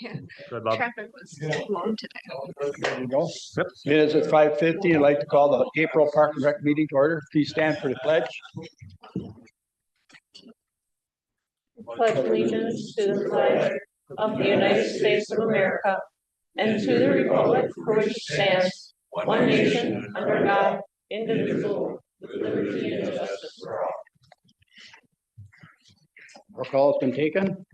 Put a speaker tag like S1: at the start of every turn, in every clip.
S1: Yeah,
S2: Good luck.
S1: traffic was too long today.
S3: There you go. Yep. It is at 5:50. I'd like to call the April Park and Rec meeting to order. Please stand for the pledge.
S4: Pledge allegiance to the flag of the United States of America and to the republic for which it stands, one nation, under God, indivisible, with liberty and justice for all.
S3: Roll call has been taken.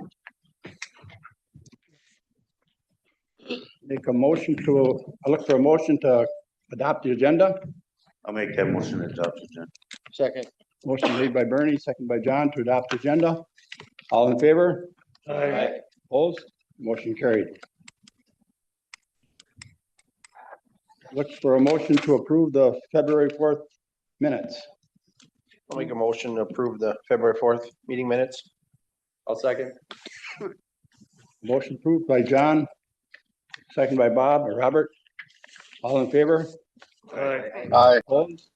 S3: Make a motion to, I look for a motion to adopt the agenda.
S5: I'll make that motion to adopt the agenda.
S3: Second. Motion made by Bernie, second by John to adopt the agenda. All in favor?
S5: Aye.
S3: Opposed? Motion carried. Look for a motion to approve the February 4th minutes.
S6: I'll make a motion to approve the February 4th meeting minutes.
S7: I'll second.
S3: Motion approved by John, second by Bob or Robert. All in favor?
S6: Aye.
S3: Opposed?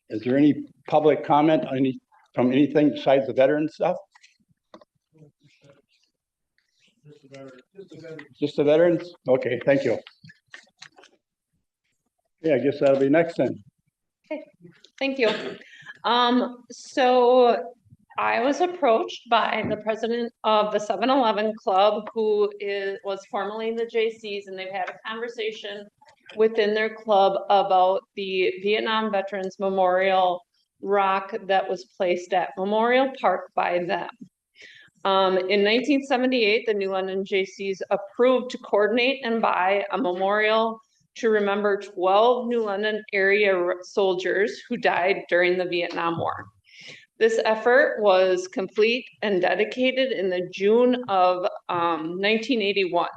S3: Is there any public comment on from anything besides the veteran stuff? Just the veterans? Okay, thank you. Yeah, I guess that'll be next then.
S4: Thank you. So I was approached by the president of the 7-Eleven Club, who was formerly the JCs, and they've had a conversation within their club about the Vietnam Veterans Memorial rock that was placed at Memorial Park by them. In 1978, the New London JCs approved to coordinate and buy a memorial to remember 12 New London area soldiers who died during the Vietnam War. This effort was complete and dedicated in the June of 1981.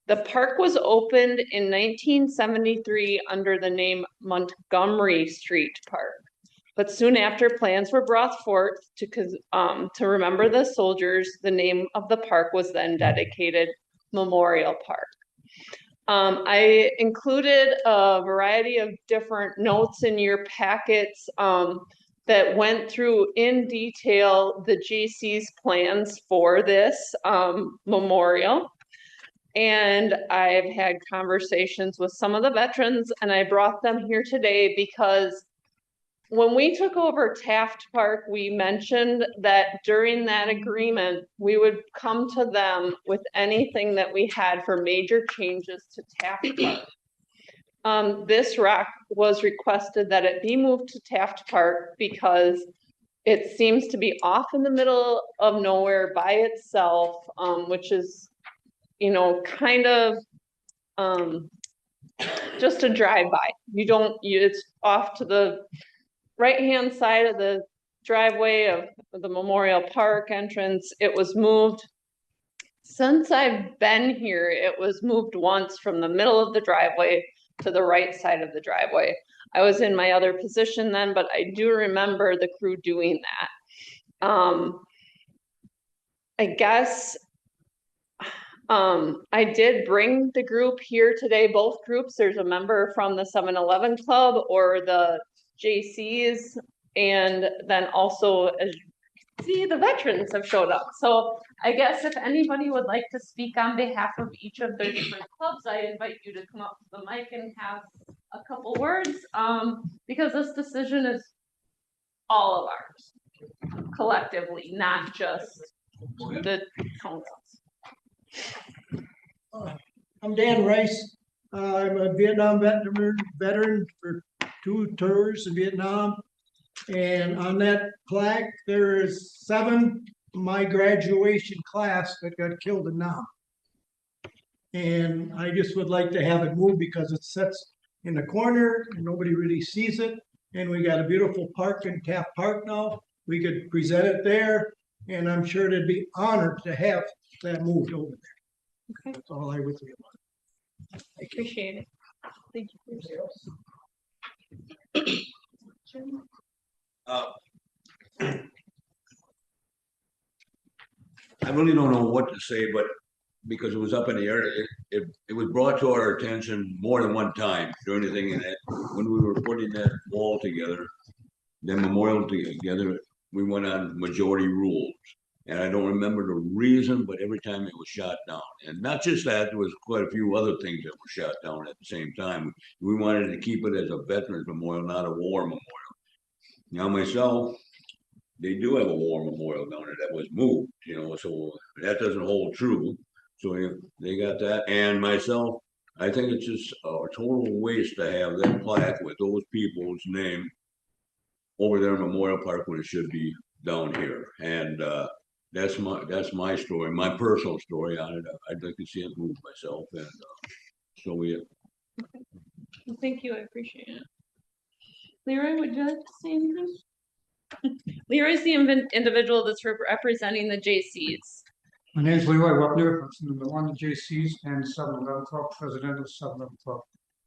S4: The park was opened in 1973 under the name Montgomery Street Park. But soon after, plans were brought forth to remember the soldiers. The name of the park was then dedicated Memorial Park. I included a variety of different notes in your packets that went through in detail the JC's plans for this memorial. And I've had conversations with some of the veterans, and I brought them here today because when we took over Taft Park, we mentioned that during that agreement, we would come to them with anything that we had for major changes to Taft Park. This rock was requested that it be moved to Taft Park because it seems to be off in the middle of nowhere by itself, which is, you know, kind of just a drive-by. It's off to the right-hand side of the driveway of the Memorial Park entrance. It was moved. Since I've been here, it was moved once from the middle of the driveway to the right side of the driveway. I was in my other position then, but I do remember the crew doing that. I guess I did bring the group here today, both groups. There's a member from the 7-Eleven Club or the JCs, and then also, as you can see, the veterans have showed up. So I guess if anybody would like to speak on behalf of each of their different clubs, I invite you to come up to the mic and have a couple words, because this decision is all of ours, collectively, not just the councils.
S8: I'm Dan Rice. I'm a Vietnam veteran for 2 tours in Vietnam. And on that plaque, there is 7 of my graduation class that got killed in Nam. And I just would like to have it moved because it sits in the corner and nobody really sees it. And we got a beautiful park in Taft Park now. We could present it there, and I'm sure they'd be honored to have that moved over there.
S4: Okay.
S8: That's all I would say about it.
S4: Appreciate it. Thank you.
S9: I really don't know what to say, but because it was up in the air, it was brought to our attention more than one time during the thing in it. When we were putting that wall together, the memorial together, we went on majority rules. And I don't remember the reason, but every time it was shot down. And not just that, there was quite a few other things that were shot down at the same time. We wanted to keep it as a veterans memorial, not a war memorial. Now myself, they do have a war memorial down there that was moved, so that doesn't hold true. So they got that. And myself, I think it's just a total waste to have that plaque with those people's name over there in Memorial Park when it should be down here. And that's my story, my personal story on it. I'd like to see it moved myself, and so we.
S4: Well, thank you, I appreciate it. Leroy, would you like to say anything? Leroy's the individual that's representing the J.C.'s.
S2: My name is Leroy Wapner, I'm from the Milwaukee J.C.'s and 7-Eleven Club, president of 7-Eleven Club.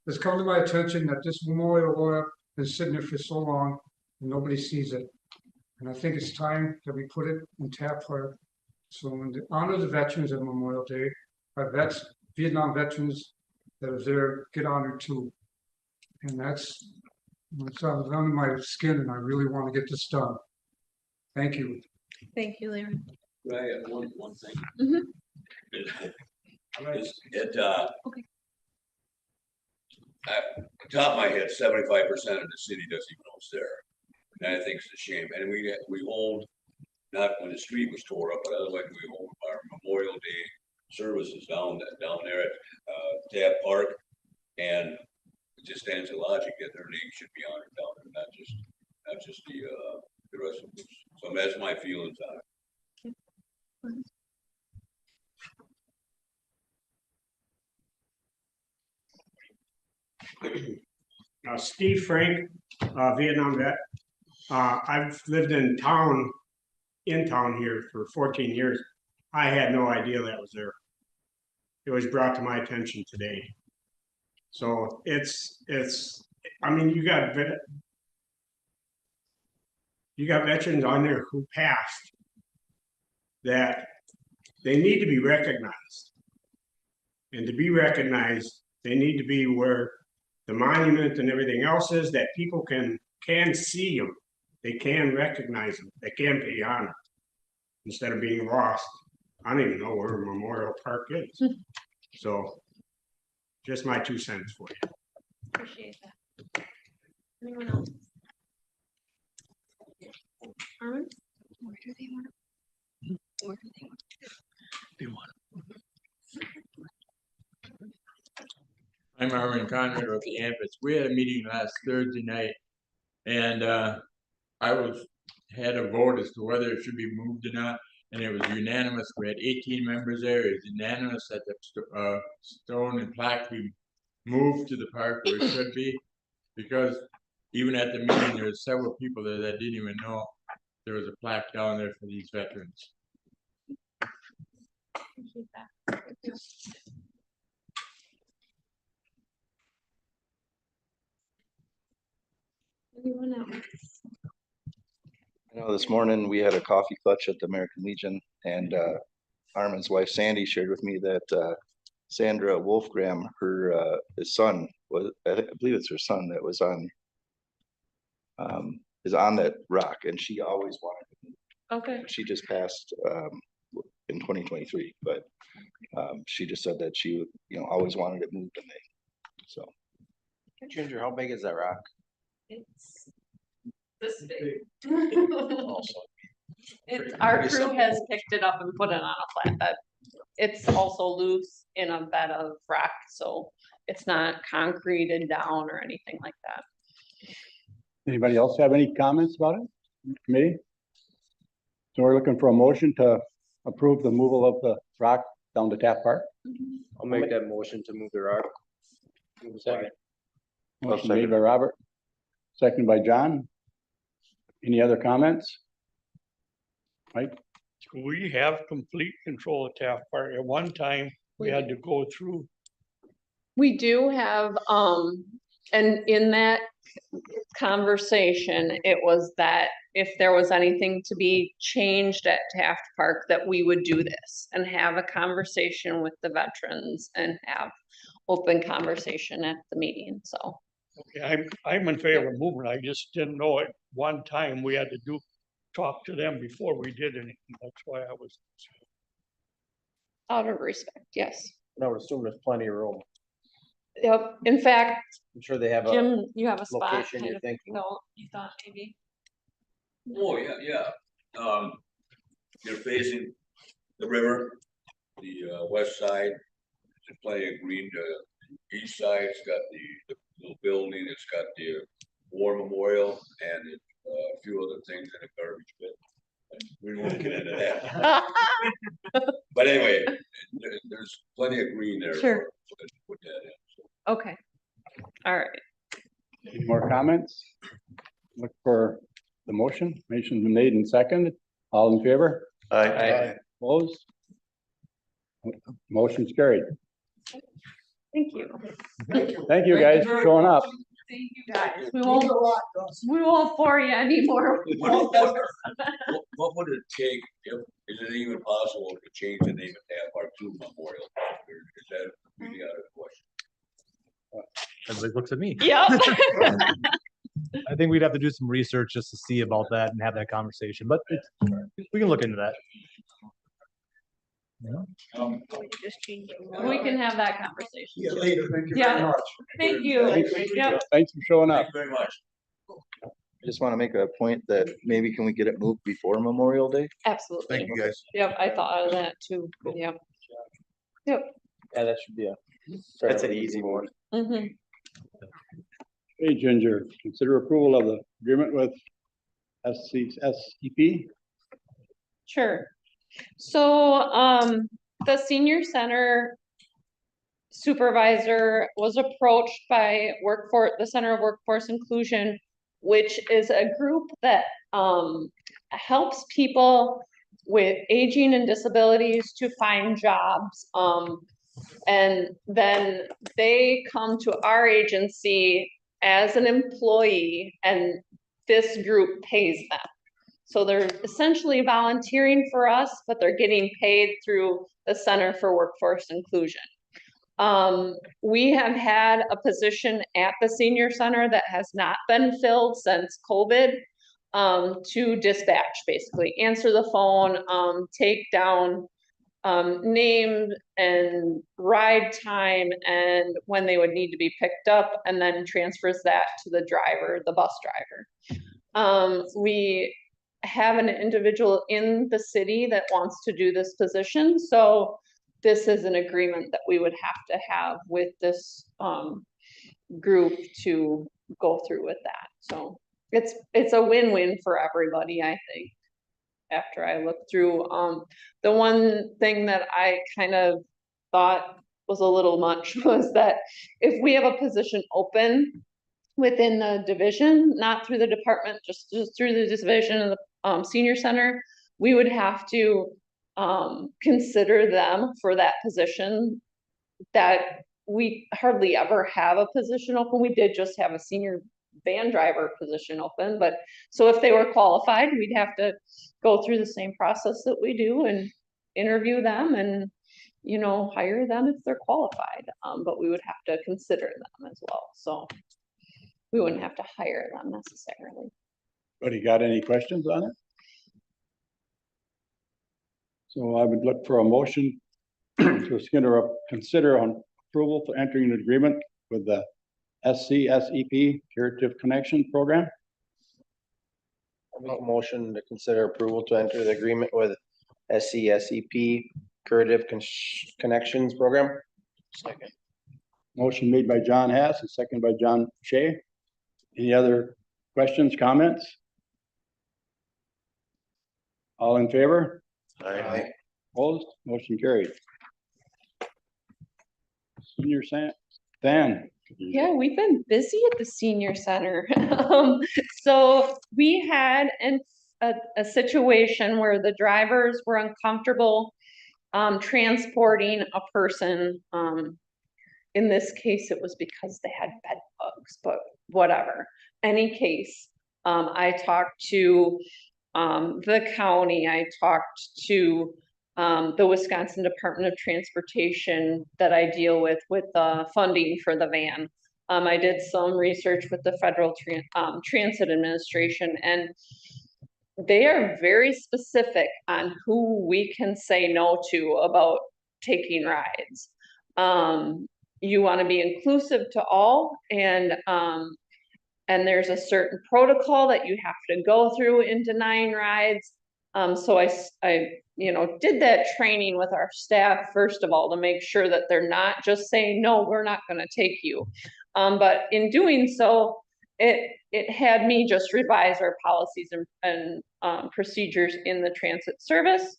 S2: It's come to my attention that this memorial wall has sitting there for so long and nobody sees it. And I think it's time that we put it in Taft Park. So in the honor of the veterans of Memorial Day, our Vietnam veterans that are there get honored too. And it's under my skin and I really want to get this done. Thank you.
S4: Thank you, Leroy.
S9: Right, one thing.
S4: Mhm.
S9: Okay. Top of my head, 75% of the city doesn't even know it's there. And I think it's a shame. And we hold, not when the street was tore up, but otherwise we hold our Memorial Day services down there at Taft Park. And it just stands to logic that their name should be honored down there, not just the rest of us. So that's my feelings on it.
S7: Steve Frank, Vietnam vet. I've lived in town here for 14 years. I had no idea that was there. It was brought to my attention today. So I mean, you got veterans on there who passed that they need to be recognized. And to be recognized, they need to be where the monument and everything else is, that people can see them. They can recognize them. They can pay honor instead of being lost. I don't even know where Memorial Park is. So just my 2 cents for you.
S4: Appreciate that. Anyone else? Armin?
S1: Where do they want to? Where do they want
S10: I'm Armin Conrad of campus. We had a meeting last Thursday night, and I had a vote as to whether it should be moved or not, and it was unanimous. We had 18 members there. It was unanimous that the stone and plaque be moved to the park where it should be, because even at the meeting, there were several people there that didn't even know there was a plaque down there for these veterans.
S4: Appreciate that. Anyone else?
S6: I know this morning we had a coffee clutch at the American Legion, and Armin's wife Sandy shared with me that Sandra Wolfgram, his son was, I believe it's her son that was on is on that rock, and she always wanted to.
S4: Okay.
S6: She just passed in 2023, but she just said that she always wanted it moved, and so. Ginger, how big is that rock?
S4: It's this big.
S6: Also,
S4: Our crew has picked it up and put it on a flatbed. It's also loose in a bed of rock, so it's not concreted down or anything like that.
S3: Anybody else have any comments about it? Committee? So we're looking for a motion to approve the removal of the rock down to Taft Park.
S6: I'll make that motion to move the rock. Second.
S3: Motion made by Robert, second by John. Any other comments? Mike?
S11: We have complete control of Taft Park. At one time, we had to go through.
S4: We do have, and in that conversation, it was that if there was anything to be changed at Taft Park, that we would do this and have a conversation with the veterans and have open conversation at the meeting, so.
S11: Okay, I'm in favor of movement. I just didn't know at one time we had to do talk to them before we did anything. That's why I was.
S4: Out of respect, yes.
S12: I would assume there's plenty of room.
S4: Yep, in fact,
S12: I'm sure they have a
S4: Jim, you have a spot.
S12: location
S4: kind
S12: you're
S4: of-
S12: thinking.
S4: No, you thought maybe.
S9: Oh, yeah, yeah. You're facing the river, the west side, there's plenty of green, the east side, it's got the little building, it's got the war memorial and a few other things in a garbage pit. We won't get into that. But anyway, there's plenty of green there.
S4: Sure.
S9: to put that in. So,
S4: Okay. All right.
S3: Any more comments? Look for the motion. Motion's been made and seconded. All in favor?
S5: Aye.
S3: Opposed? Motion's carried.
S4: Thank you.
S3: Thank you guys for showing up.
S4: Thank you guys. We won't bore you anymore.
S9: What would it take, is it even possible to change the name of Taft to Memorial? Or is that really out of the question?
S1: Everybody looks at me.
S4: Yep.
S1: I think we'd have to do some research just to see about that and have that conversation, but we can look into that.
S4: We can have that conversation.
S2: See you later. Thank you
S4: Yeah.
S2: very much.
S4: Thank you. Yep.
S3: Thanks for showing up.
S9: Thank you very much.
S6: I just want to make a point that maybe can we get it moved before Memorial Day?
S4: Absolutely.
S6: Thank you, guys.
S4: Yep, I thought of that too. Yep. Yep.
S12: Yeah, that should be a.
S6: That's an easy one.
S4: Mm-hmm.
S3: Hey, Ginger, consider approval of the agreement with SCP.
S4: Sure. So, the senior center supervisor was approached by the Center of Workforce Inclusion, which is a group that, helps people with aging and disabilities to find jobs. And then they come to our agency as an employee and this group pays them. So they're essentially volunteering for us, but they're getting paid through the Center for Workforce Inclusion. We have had a position at the senior center that has not been filled since COVID, to dispatch, basically answer the phone, take down name and ride time and when they would need to be picked up, and then transfers that to the driver, the bus driver. We have an individual in the city that wants to do this position, so this is an agreement that we would have to have with this group to go through with that. So it's a win-win for everybody, I think. After I looked through, the one thing that I kind of thought was a little much was that if we have a position open within the division, not through the department, just through the division of the senior center, we would have to consider them for that position. That we hardly ever have a position open. We did just have a senior van driver position open, but so if they were qualified, we'd have to go through the same process that we do and interview them and, you know, hire them if they're qualified. But we would have to consider them as well. So we wouldn't have to hire them necessarily.
S3: Anybody got any questions on it? So I would look for a motion to consider on approval for entering an agreement with the SCSEP Curative Connection Program.
S12: I'll make a motion to consider approval to enter the agreement with SCSEP Curative Connections Program. Second.
S3: Motion made by John Hess and second by John Shea. Any other questions, comments? All in favor?
S5: Aye.
S3: Opposed? Motion carried. Senior Stan.
S4: Yeah, we've been busy at the senior center. So we had a situation where the drivers were uncomfortable transporting a person. In this case, it was because they had bed bugs, but whatever. Any case, I talked to the county, I talked to the Wisconsin Department of Transportation that I deal with the funding for the van. I did some research with the Federal Transit Administration, and they are very specific on who we can say no to about taking rides. You want to be inclusive to all, and there's a certain protocol that you have to go through in denying rides. So I did that training with our staff, first of all, to make sure that they're not just saying, no, we're not gonna take you. But in doing so, it had me just revise our policies and procedures in the transit service.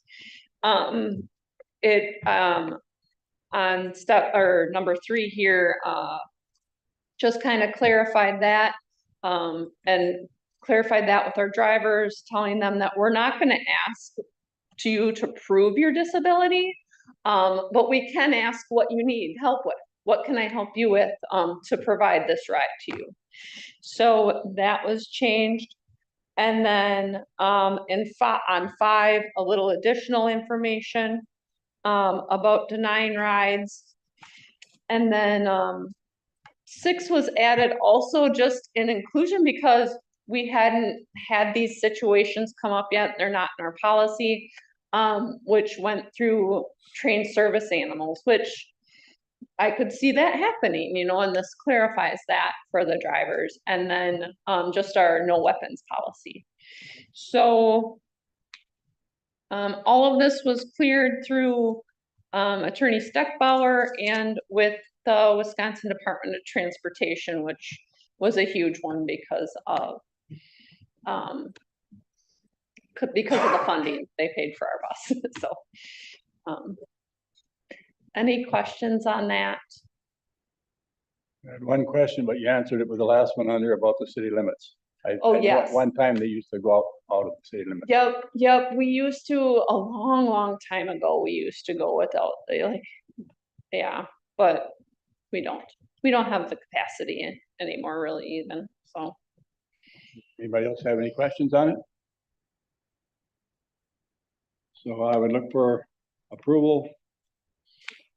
S4: On step or number 3 here, just kind of clarified that, and clarified that with our drivers, telling them that we're not going to ask you to prove your disability, but we can ask what you need help with. What can I help you with to provide this ride to you? So that was changed. And then on 5, a little additional information about denying rides. And then 6 was added also just in inclusion because we hadn't had these situations come up yet. They're not in our policy, which went through trained service animals, which I could see that happening, and this clarifies that for the drivers. And then just our no weapons policy. So all of this was cleared through Attorney Steckbauer and with the Wisconsin Department of Transportation, which was a huge one because of the funding they paid for our bus. So any questions on that?
S3: I had one question, but you answered it with the last one under about the city limits.
S4: Yes.
S3: One time they used to go out of the city limits.
S4: Yep. We used to a long time ago. We used to go without but we don't have the capacity anymore, really, even. So.
S3: Anybody else have any questions on it? So I would look for approval.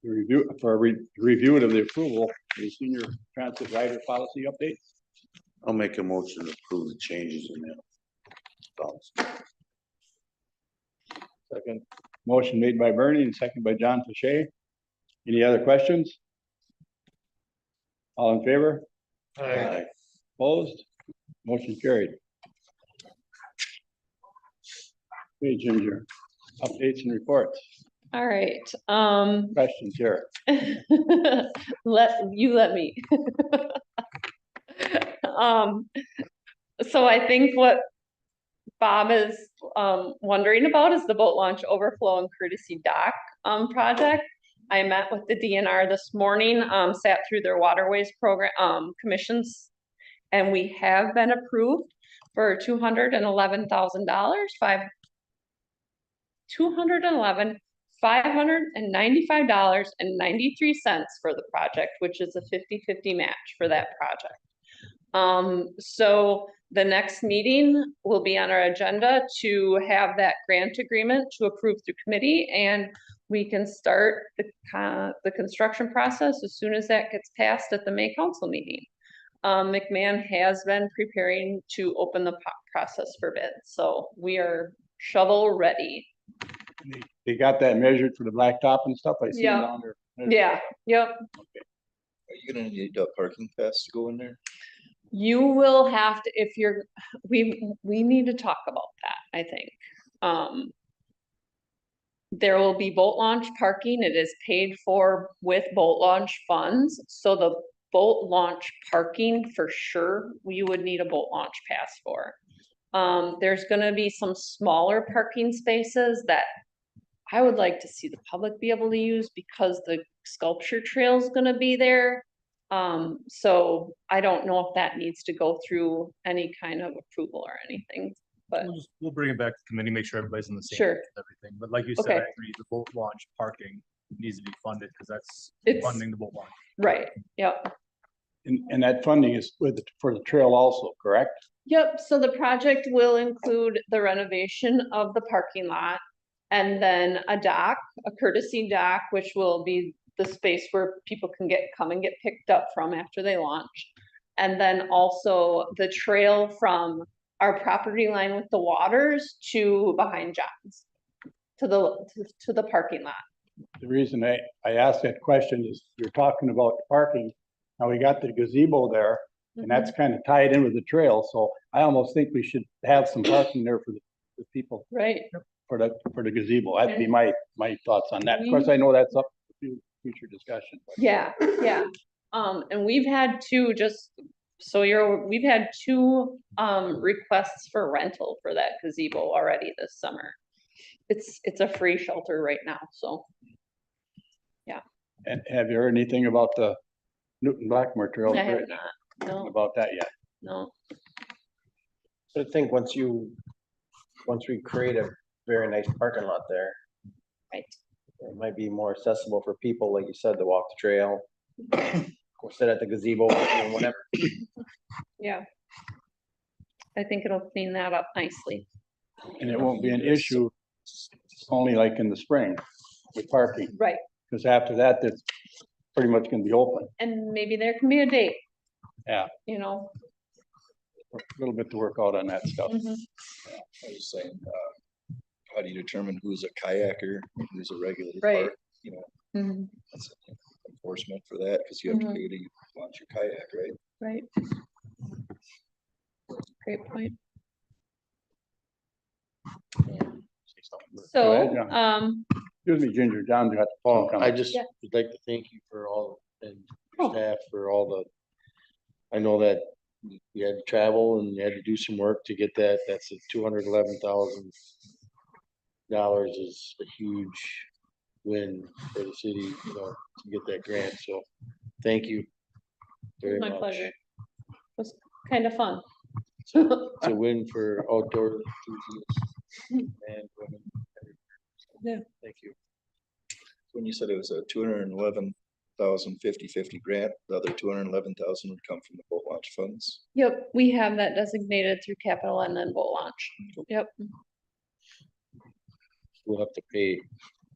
S3: Review of the approval for the senior transit rider policy update.
S5: I'll make a motion to approve the changes in that.
S3: Second. Motion made by Bernie and second by John Pache. Any other questions? All in favor?
S5: Aye.
S3: Opposed? Motion carried. Hey, Ginger, updates and reports.
S4: All right.
S3: Questions here.
S4: Let me. So I think what Bob is wondering about is the boat launch overflow and courtesy dock project. I met with the DNR this morning, sat through their waterways program commissions, and we have been approved for $211,595.93 for the project, which is a 50-50 match for that project. So the next meeting will be on our agenda to have that grant agreement to approve through committee, and we can start the construction process as soon as that gets passed at the May council meeting. McMahon has been preparing to open the process for bids, so we are shovel ready.
S3: They got that measured for the blacktop and stuff. I see it on there.
S4: Yeah. Yep.
S6: Are you gonna need a parking pass to go in there?
S4: You will have to, if you're, we need to talk about that, I think. There will be boat launch parking. It is paid for with boat launch funds. So the boat launch parking, for sure, you would need a boat launch pass for. There's gonna be some smaller parking spaces that I would like to see the public be able to use because the sculpture trail is gonna be there. So I don't know if that needs to go through any kind of approval or anything, but
S1: We'll bring it back to committee, make sure everybody's on the same
S4: Sure.
S1: page with everything. But like you said,
S4: Okay.
S1: I agree, the boat launch parking needs to be funded because that's
S4: It's-
S1: funding the boat launch.
S4: right, yep.
S3: And that funding is for the trail also, correct?
S4: Yep, so the project will include the renovation of the parking lot and then a dock, a courtesy dock, which will be the space where people can come and get picked up from after they launch. And then also the trail from our property line with the Waters to behind John's. To the parking lot.
S3: The reason I asked that question is you're talking about parking. Now we got the gazebo there and that's kind of tied in with the trail. So I almost think we should have some parking there for the people
S4: Right,
S3: for the gazebo. That'd be my thoughts on that. Of course, I know that's up to future discussion. But
S4: yeah, yeah. And we've had two, just so we've had two requests for rental for that gazebo already this summer. It's a free shelter right now, so.
S3: And have you heard anything about the Newton Blackmore Trail
S4: I have
S3: Bridge?
S4: not, no,
S3: About that yet?
S4: no.
S12: So I think once we create a very nice parking lot there,
S4: Right,
S12: it might be more accessible for people, like you said, to walk the trail. Or sit at the gazebo, whatever.
S4: yeah. I think it'll clean that up nicely.
S3: And it won't be an issue only like in the spring with parking,
S4: Right,
S3: because after that, it's pretty much gonna be open.
S4: and maybe there can be a date.
S3: Yeah.
S4: You know.
S3: A little bit to work out on that stuff.
S4: Mhm.
S6: I was saying, how do you determine who's a kayaker, and who's a regular
S4: Right.
S6: part, you know,
S4: Mhm,
S6: that's enforcement for that, because you have to
S4: Mhm.
S6: pay to launch your kayak, right?
S4: right. Great point.
S3: Go ahead,
S4: So,
S3: John. Excuse me, Ginger, John's got the phone
S5: I
S3: coming.
S5: just
S4: Yeah.
S5: would like to thank you for all, and
S4: Oh.
S5: your staff for all the, I know that you had to travel and you had to do some work to get that, that's a $211,000 is a huge win for the city, you know, to get that grant, so thank you very
S4: my
S5: much.
S4: pleasure. It was kind of fun.
S5: It's a win for outdoor enthusiasts and women.
S4: Yeah.
S5: Thank you.
S6: When you said it was a 211,000 50/50 grant, the other 211,000 would come from the boat launch funds.
S4: Yep, we have that designated through capital and then boat launch. Yep,
S5: We'll have to pay,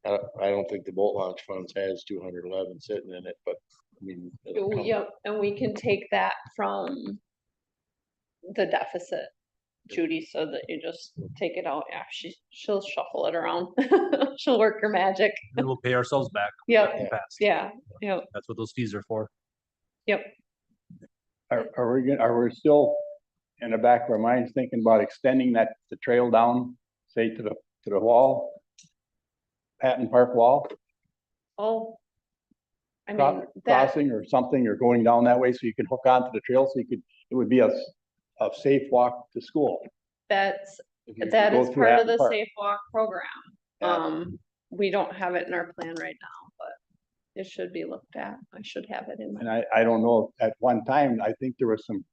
S5: I don't think the boat launch funds has 211 sitting in it, but I mean. it'll come.
S4: yep, and we can take that from the deficit, Judy, so that you just take it out. Yeah, she'll shuffle it around. She'll work her magic.
S1: And we'll pay ourselves back.
S4: Yep,
S1: in the past.
S4: yeah, yep,
S1: That's what those fees are for.
S4: yep.
S3: Are we still in the back of our minds thinking about extending the trail down, say to the wall? Patton Park wall,
S4: Oh. I
S3: cro-
S4: mean, that,
S3: crossing or something, or going down that way so you can hook onto the trail, so it would be a safe walk to school.
S4: that's,
S3: if you
S4: that
S3: go
S4: is
S3: through
S4: part of
S3: Hatton
S4: the
S3: Park.
S4: Safe Walk program.
S3: Yeah.
S4: We don't have it in our plan right now, but it should be looked at. I should have it in my.
S3: And I don't know, at one time, I think there was some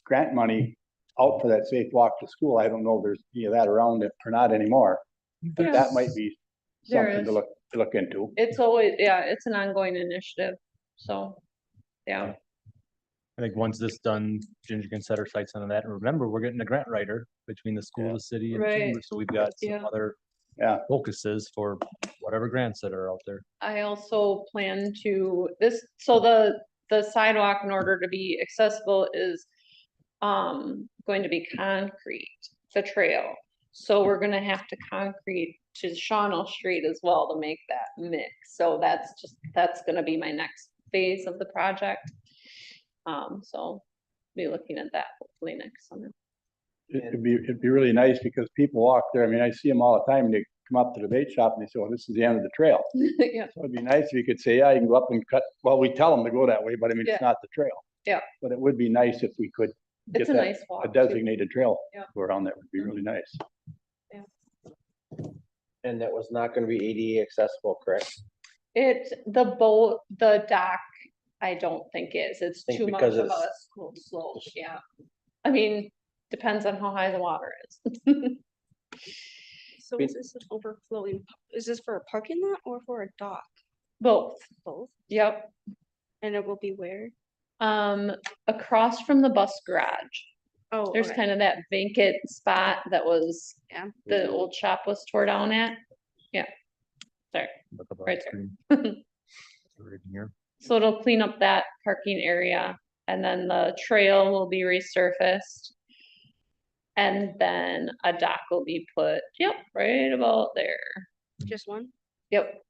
S3: grant money out for that safe walk to school. I don't know if there's any of that around it or not anymore. But that might be
S4: There
S3: something
S4: is.
S3: to look into.
S4: It's always, yeah, it's an ongoing initiative, so, yeah,
S1: I think once this done, Ginger can set her sights on that. And remember, we're getting a grant writer between the school, the city, and
S4: Right.
S1: chamber, so we've got
S4: Yeah.
S1: some other
S3: Yeah.
S1: focuses for whatever grants that are out there.
S4: I also plan to, so the sidewalk, in order to be accessible, is going to be concrete, the trail. So we're gonna have to concrete to Shawno Street as well to make that mix. So that's gonna be my next phase of the project. So be looking at that hopefully next summer.
S3: It'd be really nice because people walk there. I mean, I see them all the time. They come up to the bait shop and they say, well, this is the end of the trail.
S4: Yeah,
S3: So it'd be nice if you could say, yeah, you can go up and cut. Well, we tell them to go that way, but I mean,
S4: Yeah.
S3: it's not the trail.
S4: Yeah.
S3: But it would be nice if we could get
S4: it's a
S3: that,
S4: nice walk.
S3: a
S4: too.
S3: designated trail
S4: Yeah.
S3: go around. That would be really nice.
S12: And that was not gonna be ADA accessible, correct?
S4: The dock, I don't think is, it's
S12: Think
S4: too much
S12: because
S4: of a
S12: it's-
S4: slope, yeah. I mean, depends on how high the water is.
S13: So is this an overflowing, is this for a parking lot or for a dock?
S4: Both,
S13: Both?
S4: yep.
S13: And it will be where?
S4: Across from the bus garage,
S13: Oh,
S4: there's
S13: okay.
S4: kind of that vacant spot that was,
S13: Yeah.
S4: the old shop was tore down at. Yeah, sorry,
S1: Look up on
S4: right
S1: the
S4: there.
S1: screen. Right here.
S4: So it'll clean up that parking area and then the trail will be resurfaced. And then a dock will be put, yep, right about there.
S13: Just one?
S4: Yep.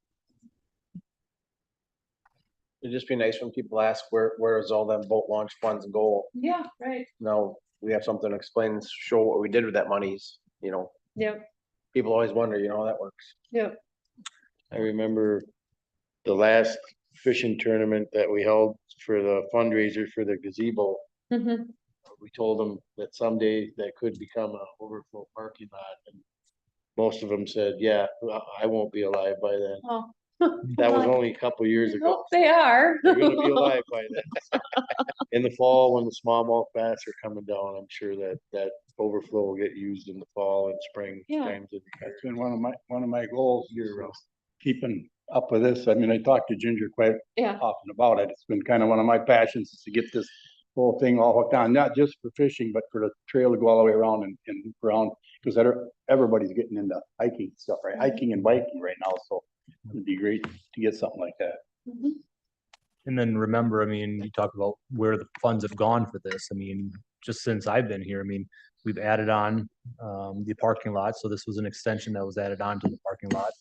S12: It'd just be nice when people ask where is all them boat launch funds go?
S4: Yeah, right.
S12: Now, we have something to explain, show what we did with that monies, you know,
S4: Yep,
S12: people always wonder, you know, how that works.
S4: yep.
S5: I remember the last fishing tournament that we held for the fundraiser for the gazebo.
S4: Mhm.
S5: We told them that someday that could become a overflow parking lot, and most of them said, yeah, I won't be alive by then.
S4: Oh.
S5: That was only a couple years ago.
S4: Hope they are.
S5: They're gonna be alive by then. In the fall, when the smallmouth bass are coming down, I'm sure that overflow will get used in the fall and spring
S4: Yeah.
S5: times.
S3: That's been one of my goals, you're keeping up with this. I mean, I talked to Ginger quite
S4: Yeah,
S3: often about it. It's been kind of one of my passions is to get this whole thing all hooked on, not just for fishing, but for the trail to go all the way around and around. Because everybody's getting into hiking stuff, right? Hiking and biking right now, so it'd be great to get something like that.
S4: mhm.
S1: And then remember, I mean, you talk about where the funds have gone for this. I mean, just since I've been here, I mean, we've added on the parking lot. So this was an extension that was added on to the parking lot.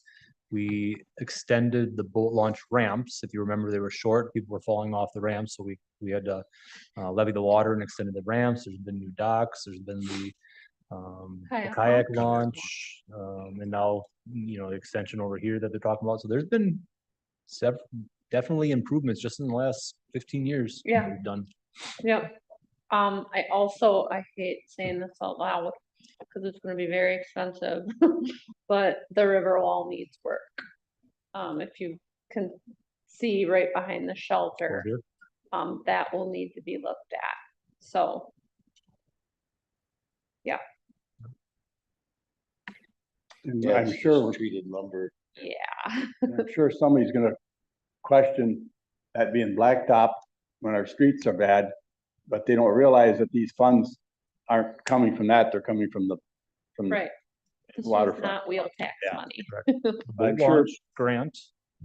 S1: We extended the boat launch ramps. If you remember, they were short. People were falling off the ramps. So we had to levy the water and extended the ramps. There's been new docks. There's been the kayak launch. And now, you know, the extension over here that they're talking about. So there's been several, definitely improvements just in the last 15 years. that
S4: Yeah.
S1: We've done.
S4: Yep. I hate saying this out loud because it's gonna be very expensive, but the river wall needs work. If you can see right behind the shelter,
S1: Over here.
S4: that will need to be looked at. So,
S3: And
S5: Yeah,
S3: I'm
S5: it's
S3: sure,
S5: just treated lumber.
S4: yeah.
S3: I'm sure somebody's gonna question that being blacktop when our streets are bad, but they don't realize that these funds aren't coming from that, they're coming from the
S4: Right. This is
S3: waterfront.
S4: not wheel tax
S3: Yeah.
S4: money.
S3: I'm
S1: Boat
S3: sure-
S1: launch grant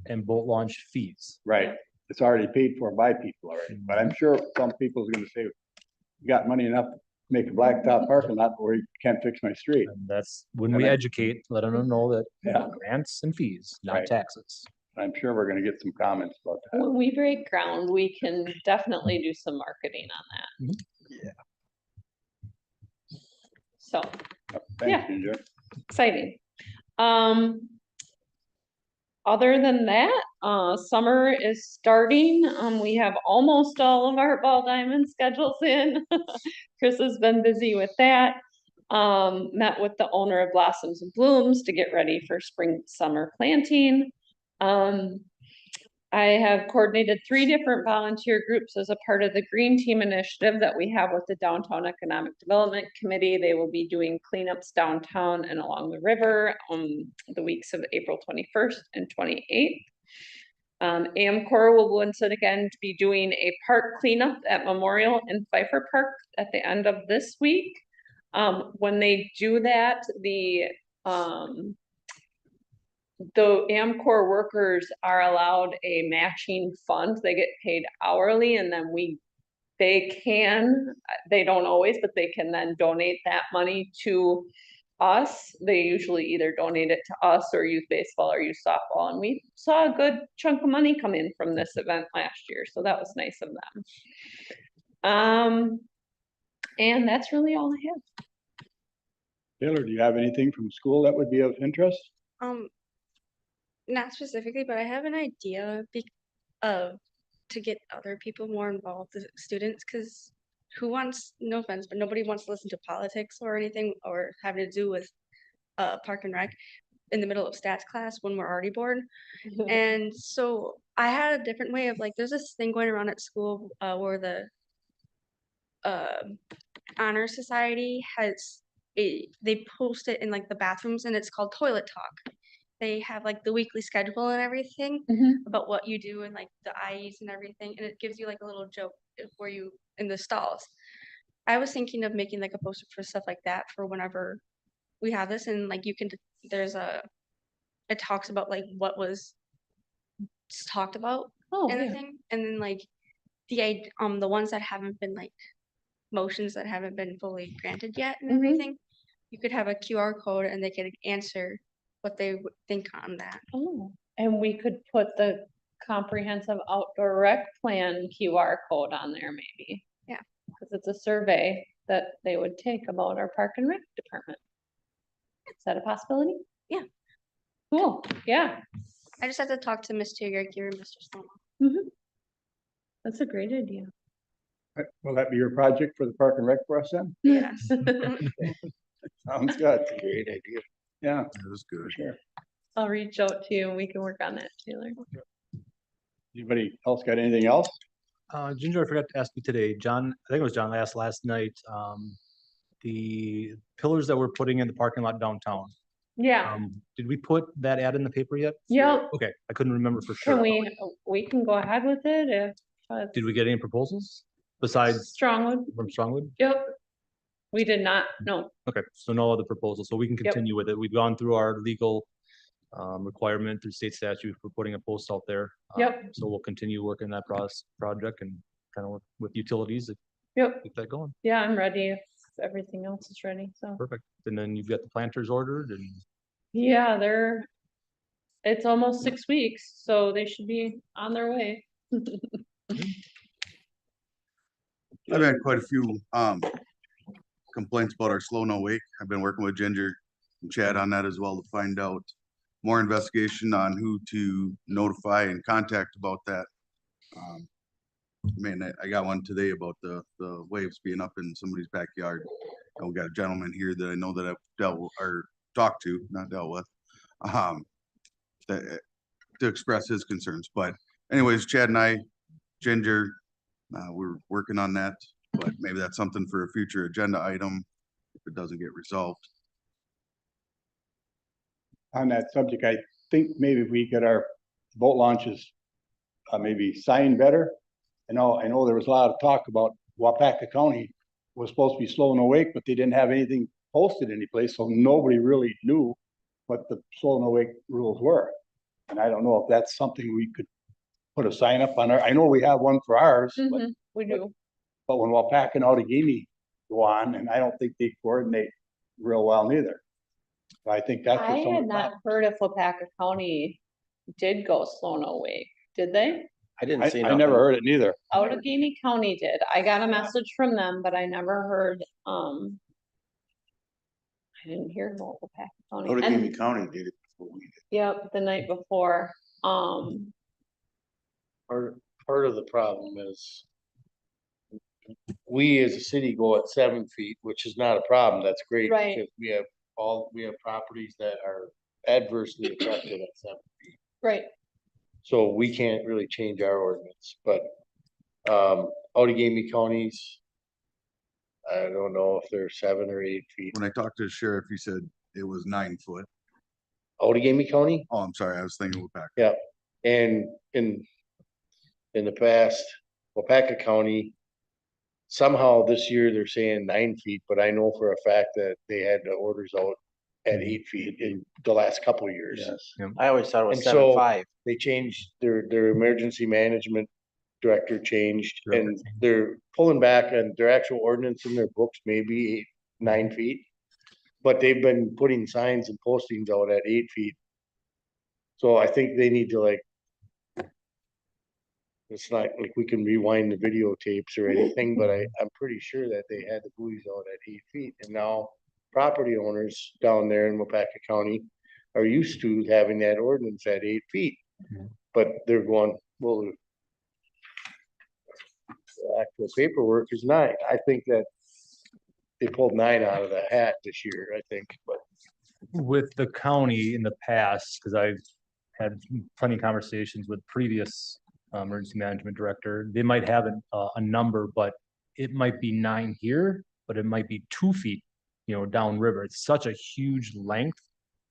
S1: and boat launch fees.
S3: Right, it's already paid for by people already, but I'm sure some people's gonna say, you got money enough to make a blacktop parking lot where you can't fix my street.
S1: And that's when
S3: And
S1: we
S3: I-
S1: educate, let them know that
S3: Yeah.
S1: grants and fees, not
S3: Right.
S1: taxes.
S3: I'm sure we're gonna get some comments about that.
S4: When we break ground, we can definitely do some marketing on that.
S3: Yeah.
S4: So
S3: Thanks, Ginger.
S4: exciting. Other than that, summer is starting. We have almost all of our ball diamond schedules in. Chris has been busy with that. Met with the owner of Blossoms and Blooms to get ready for spring, summer planting. I have coordinated 3 different volunteer groups as a part of the Green Team initiative that we have with the Downtown Economic Development Committee. They will be doing cleanups downtown and along the river the weeks of April 21st and 28th. AMCOR will once again be doing a park cleanup at Memorial and Pfeiffer Park at the end of this week. When they do that, the AMCOR workers are allowed a matching fund. They get paid hourly and then they don't always, but they can then donate that money to us. They usually either donate it to us or youth baseball or youth softball. And we saw a good chunk of money come in from this event last year. So that was nice of them. And that's really all I have.
S3: Taylor, do you have anything from school that would be of interest?
S13: Not specifically, but I have an idea to get other people more involved, the students, because who wants, no offense, but nobody wants to listen to politics or anything or having to do with Park and Rec in the middle of stats class when we're already bored. And so I had a different way of there's this thing going around at school where the Honor Society they post it in the bathrooms and it's called Toilet Talk. They have the weekly schedule and everything about what you do and the IEs and everything, and it gives you a little joke where you in the stalls. I was thinking of making a poster for stuff like that for whenever we have this, and you can it talks about what was talked about
S4: Oh,
S13: and
S4: yeah.
S13: the thing, and then the ones that haven't been motions that haven't been fully granted yet and
S4: Mhm.
S13: everything. You could have a QR code and they could answer what they would think on that.
S4: Oh, and we could put the comprehensive outdoor rec plan QR code on there maybe.
S13: Yeah.
S4: Cause it's a survey that they would take about our park and rec department. Is that a possibility?
S13: Yeah.
S4: Cool, yeah.
S13: I just have to talk to Mr. Yerke or Mr. Slomo.
S4: Mhm. That's a great idea.
S3: Will that be your project for the Park and Rec for us then?
S13: Yes.
S3: Sounds good.
S6: Great idea.
S3: Yeah,
S9: That was
S3: for
S9: good.
S3: sure.
S4: I'll reach out to you and we can work on that, Taylor.
S3: Anybody else got anything else?
S1: Ginger, I forgot to ask you today, John, I think it was John asked last night, the pillars that we're putting in the parking lot downtown.
S4: Yeah,
S1: Did we put that ad in the paper yet?
S4: Yep.
S1: Okay, I couldn't remember for sure.
S4: can we can go ahead with it if.
S1: Did we get any proposals besides
S4: Strongwood,
S1: from Strongwood?
S4: yep. We did not, no,
S1: Okay, so no other proposals, so we can
S4: Yep.
S1: continue with it. We've gone through our legal requirement through state statute for putting a post out there.
S4: Yep.
S1: So we'll continue working that project and kind of work with utilities to
S4: yep,
S1: get that going.
S4: yeah, I'm ready if everything else is ready, so.
S1: Perfect. And then you've got the planters ordered and
S4: Yeah, it's almost 6 weeks, so they should be on their way.
S14: I've had quite a few complaints about our slow no wake. I've been working with Ginger and Chad on that as well to find out more investigation on who to notify and contact about that. I got one today about the waves being up in somebody's backyard. And we got a gentleman here that I know that I've dealt with or talked to, not dealt with, to express his concerns. But anyways, Chad and I, Ginger, we're working on that, but maybe that's something for a future agenda item if it doesn't get resolved.
S3: On that subject, I think maybe if we get our boat launches maybe signed better. I know there was a lot of talk about Wapaka County was supposed to be slow and awake, but they didn't have anything posted anyplace, so nobody really knew what the slow and awake rules were. And I don't know if that's something we could put a sign up on our, I know we have one for ours, but
S4: Mhm, we do,
S3: but when Wapaka and Outagamie go on, and I don't think they coordinate real well neither. But I think that's.
S4: I
S3: what some of
S4: had
S3: the
S4: not heard if Wapaka County did go slow no wake, did they?
S12: I didn't see
S3: I
S12: nothing.
S3: never heard it neither.
S4: Outagamie County did. I got a message from them, but I never heard, I didn't hear about Wapaka County. And-
S9: Outagamie County did it before we did.
S4: Yep, the night before,
S5: Part of the problem is we as a city go at 7 feet, which is not a problem. That's great.
S4: Right.
S5: Because we have properties that are adversely affected at 7 feet.
S4: right,
S5: So we can't really change our ordinance, but Outagamie counties, I don't know if they're 7 or 8 feet.
S14: When I talked to the sheriff, he said it was 9 foot.
S5: Outagamie County?
S14: Oh, I'm sorry, I was thinking Wapaka.
S5: Yeah, and in the past, Wapaka County, somehow this year they're saying 9 feet, but I know for a fact that they had the orders out at 8 feet in the last couple of years.
S12: I always thought it was
S5: And so
S12: 7.5.
S5: they changed their emergency management director changed and they're pulling back on their actual ordinance in their books, maybe 9 feet. But they've been putting signs and postings out at 8 feet. So I think they need to it's not like we can rewind the videotapes or anything, but I'm pretty sure that they had the buoys out at 8 feet. And now property owners down there in Wapaka County are used to having that ordinance at 8 feet. But they're going, well, the actual paperwork is 9. I think that they pulled 9 out of the hat this year, I think, but.
S1: with the county in the past, because I've had plenty of conversations with previous emergency management director, they might have a number, but it might be 9 here, but it might be 2 feet, downriver. It's such a huge length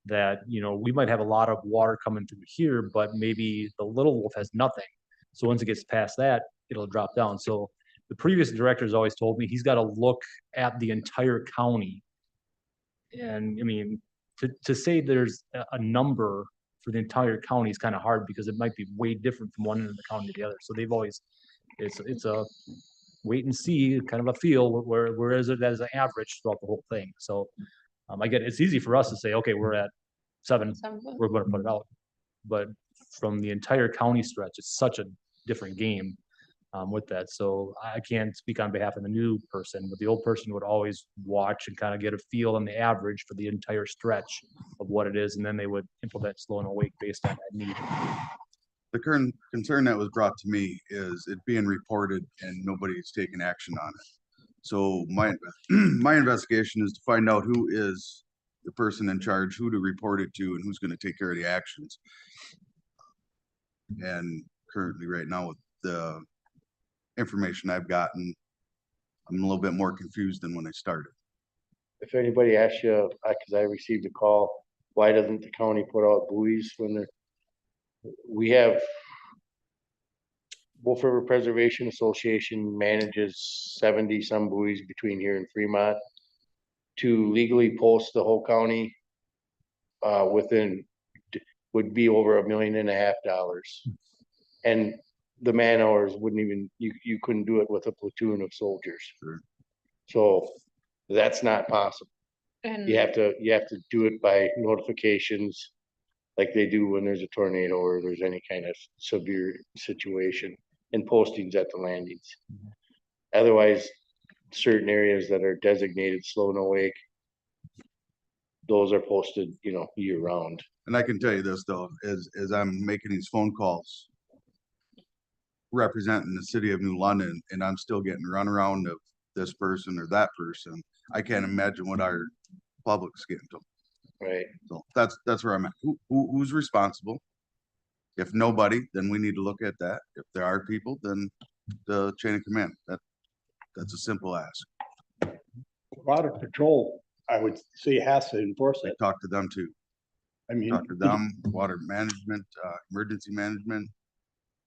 S1: that, we might have a lot of water coming through here, but maybe the Little Wolf has nothing. So once it gets past that, it'll drop down. So the previous director's always told me he's got to look at the entire county. And I mean, to say there's a number for the entire county is kind of hard because it might be way different from one end of the county to the other. So they've always, it's a wait and see, kind of a feel, where is it as an average throughout the whole thing, so. I get, it's easy for us to say, okay, we're at 7, we're gonna put it out. But from the entire county stretch, it's such a different game with that. So I can't speak on behalf of the new person, but the old person would always watch and kind of get a feel on the average for the entire stretch of what it is, and then they would implement slow and awake based on that need.
S14: The current concern that was brought to me is it being reported and nobody's taking action on it. So my investigation is to find out who is the person in charge, who to report it to, and who's gonna take care of the actions. And currently, right now, with the information I've gotten, I'm a little bit more confused than when I started.
S5: If anybody asks you, cause I received a call, why doesn't the county put out buoys when they're, we have Wolf River Preservation Association manages 70 some buoys between here and Fremont. To legally post the whole county, within, would be over $1.5 million. And the man hours wouldn't even, you couldn't do it with a platoon of soldiers.
S14: Sure.
S5: So that's not possible.
S4: And
S5: You have to do it by notifications, like they do when there's a tornado or there's any kind of severe situation, and postings at the landings. Otherwise, certain areas that are designated slow and awake, those are posted, year round.
S14: And I can tell you this though, as I'm making these phone calls representing the city of New London, and I'm still getting runaround of this person or that person, I can't imagine what our public's getting to.
S5: Right.
S14: So that's where I'm at. Who's responsible? If nobody, then we need to look at that. If there are people, then the chain of command. That's a simple ask.
S3: Water Patrol, I would say, has to enforce it.
S14: Talk to them too.
S3: I mean,
S14: Talk to them, water management, emergency management.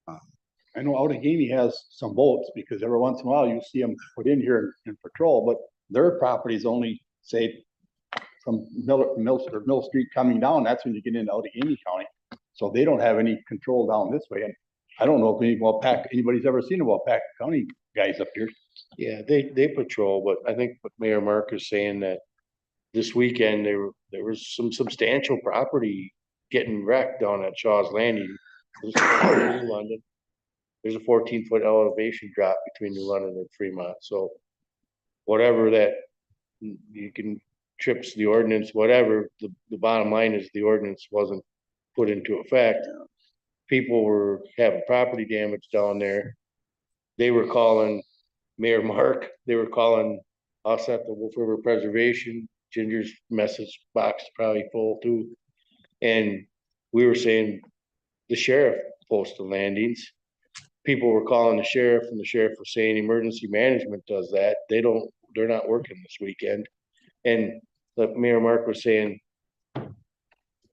S3: I know Outagamie has some boats because every once in a while you see them put in here in patrol, but their properties only say from Mill Street coming down, that's when you get into Outagamie County. So they don't have any control down this way. And I don't know if anybody's ever seen a Waupaca County guys up here.
S5: Yeah, they patrol, but I think what Mayor Mark is saying that this weekend there was some substantial property getting wrecked down at Shaw's Landing. New London. There's a 14-foot elevation drop between New London and Fremont. So whatever that you can trips the ordinance, whatever, the bottom line is the ordinance wasn't put into effect. People were having property damage down there. They were calling Mayor Mark, they were calling us at the Wolf River Preservation. Ginger's message box is probably full too. And we were saying the sheriff posted landings. People were calling the sheriff, and the sheriff was saying emergency management does that. They're not working this weekend. And like Mayor Mark was saying,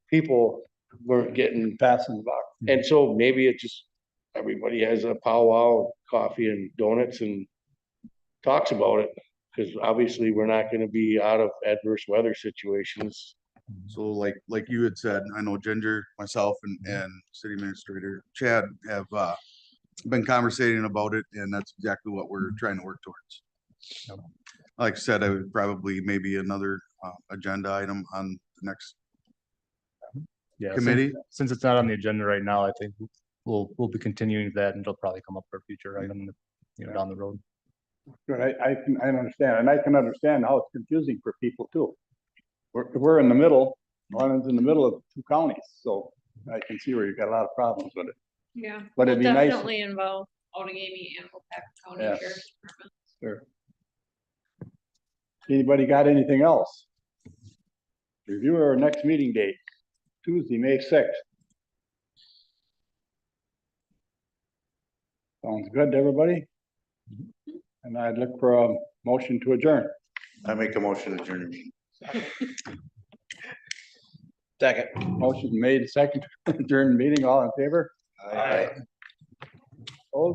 S5: people weren't getting
S3: passing the buck.
S5: And so maybe it just, everybody has a powwow, coffee and donuts and talks about it. Cause obviously we're not gonna be out of adverse weather situations.
S14: So like you had said, I know Ginger, myself and City Administrator Chad have been conversating about it, and that's exactly what we're trying to work towards. Like I said, I would probably maybe another agenda item on the next committee.
S1: Since it's not on the agenda right now, I think we'll be continuing that, and it'll probably come up for a future item, down the road.
S3: Good, I understand, and I can understand how it's confusing for people too. We're in the middle, London's in the middle of 2 counties, so I can see where you've got a lot of problems with it.
S4: yeah,
S3: But
S4: we'll
S3: it'd be nice.
S4: definitely involve Outagamie and Waupaca County
S3: Yeah.
S4: Sheriff's Department.
S3: Sure. Anybody got anything else? Review our next meeting date, Tuesday, May 6th. Sounds good to everybody? And I'd look for a motion to adjourn.
S6: I make a motion to adjourn the meeting.
S12: Second.
S3: Motion made, second, adjourn meeting, all in favor?
S6: Aye.
S3: Opposed?